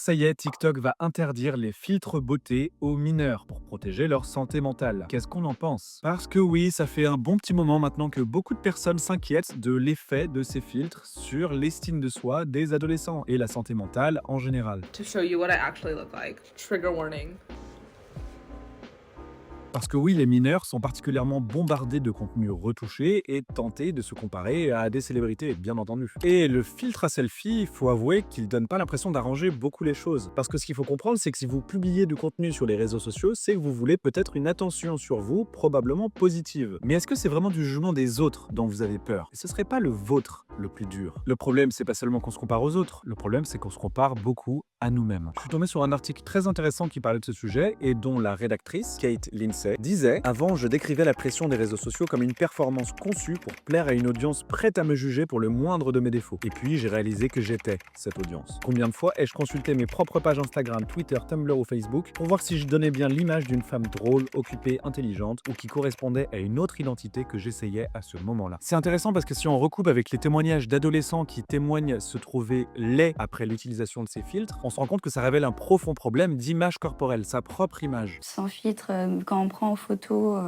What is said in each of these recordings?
Ça y est, TikTok va interdire les filtres beauté aux mineurs pour protéger leur santé mentale. Qu'est-ce qu'on en pense? Parce que oui, ça fait un bon petit moment maintenant que beaucoup de personnes s'inquiètent de l'effet de ces filtres sur l'estime de soi des adolescents et la santé mentale en général. To show you what I actually look like. Trigger warning. Parce que oui, les mineurs sont particulièrement bombardés de contenus retouchés et tentés de se comparer à des célébrités, bien entendu. Et le filtre à selfie, il faut avouer qu'il donne pas l'impression d'arranger beaucoup les choses. Parce que ce qu'il faut comprendre, c'est que si vous publiez du contenu sur les réseaux sociaux, c'est que vous voulez peut-être une attention sur vous, probablement positive. Mais est-ce que c'est vraiment du jugement des autres dont vous avez peur? Et ce serait pas le vôtre le plus dur. Le problème, c'est pas seulement qu'on se compare aux autres, le problème, c'est qu'on se compare beaucoup à nous-mêmes. Je suis tombé sur un article très intéressant qui parlait de ce sujet et dont la rédactrice, Kate Lindsay, disait: Avant, je décrivais la pression des réseaux sociaux comme une performance conçue pour plaire à une audience prête à me juger pour le moindre de mes défauts. Et puis, j'ai réalisé que j'étais cette audience. Combien de fois ai-je consulté mes propres pages Instagram, Twitter, Tumblr ou Facebook pour voir si je donnais bien l'image d'une femme drôle, occupée, intelligente ou qui correspondait à une autre identité que j'essayais à ce moment-là. C'est intéressant parce que si on recoupe avec les témoignages d'adolescents qui témoignent se trouver laids après l'utilisation de ces filtres, on se rend compte que ça révèle un profond problème d'image corporelle, sa propre image. Sans filtre, quand on prend en photo,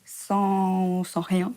sans rien,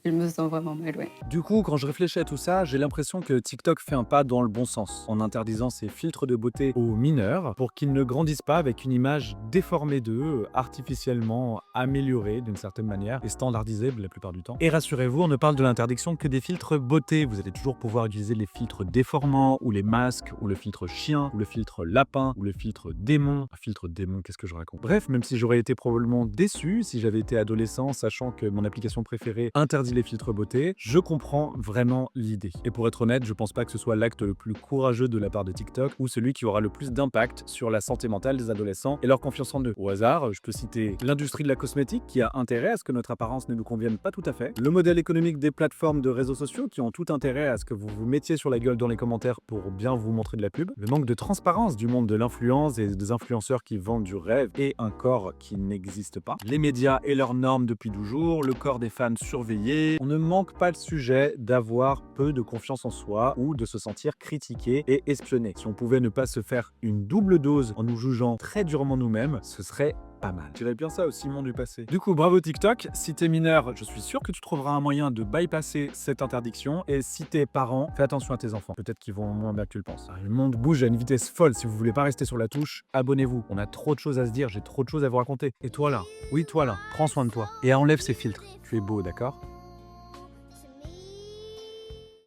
je me sens vraiment mal, ouais. Du coup, quand je réfléchis à tout ça, j'ai l'impression que TikTok fait un pas dans le bon sens, en interdisant ces filtres de beauté aux mineurs pour qu'ils ne grandissent pas avec une image déformée d'eux, artificiellement améliorée d'une certaine manière et standardisée la plupart du temps. Et rassurez-vous, on ne parle de l'interdiction que des filtres beauté. Vous allez toujours pouvoir utiliser les filtres déformants, ou les masques, ou le filtre chien, ou le filtre lapin, ou le filtre démon. Un filtre démon, qu'est-ce que je raconte? Bref, même si j'aurais été probablement déçu si j'avais été adolescent, sachant que mon application préférée interdit les filtres beauté, je comprends vraiment l'idée. Et pour être honnête, je pense pas que ce soit l'acte le plus courageux de la part de TikTok ou celui qui aura le plus d'impact sur la santé mentale des adolescents et leur confiance en eux. Au hasard, je peux citer l'industrie de la cosmétique qui a intérêt à ce que notre apparence ne nous convienne pas tout à fait, le modèle économique des plateformes de réseaux sociaux qui ont tout intérêt à ce que vous vous mettiez sur la gueule dans les commentaires pour bien vous montrer de la pub, le manque de transparence du monde de l'influence et des influenceurs qui vendent du rêve et un corps qui n'existe pas, les médias et leurs normes depuis toujours, le corps des fans surveillé. On ne manque pas le sujet d'avoir peu de confiance en soi ou de se sentir critiqué et espionné. Si on pouvait ne pas se faire une double dose en nous jugeant très durement nous-mêmes, ce serait pas mal. Je dirais bien ça au Simon du passé. Du coup, bravo TikTok. Si t'es mineur, je suis sûr que tu trouveras un moyen de bypasser cette interdiction. Et si t'es parent, fais attention à tes enfants. Peut-être qu'ils vont moins bien que tu le penses. Le monde bouge à une vitesse folle. Si vous voulez pas rester sur la touche, abonnez-vous. On a trop de choses à se dire, j'ai trop de choses à vous raconter. Et toi là, oui toi là, prends soin de toi. Et enlève ces filtres. Tu es beau, d'accord?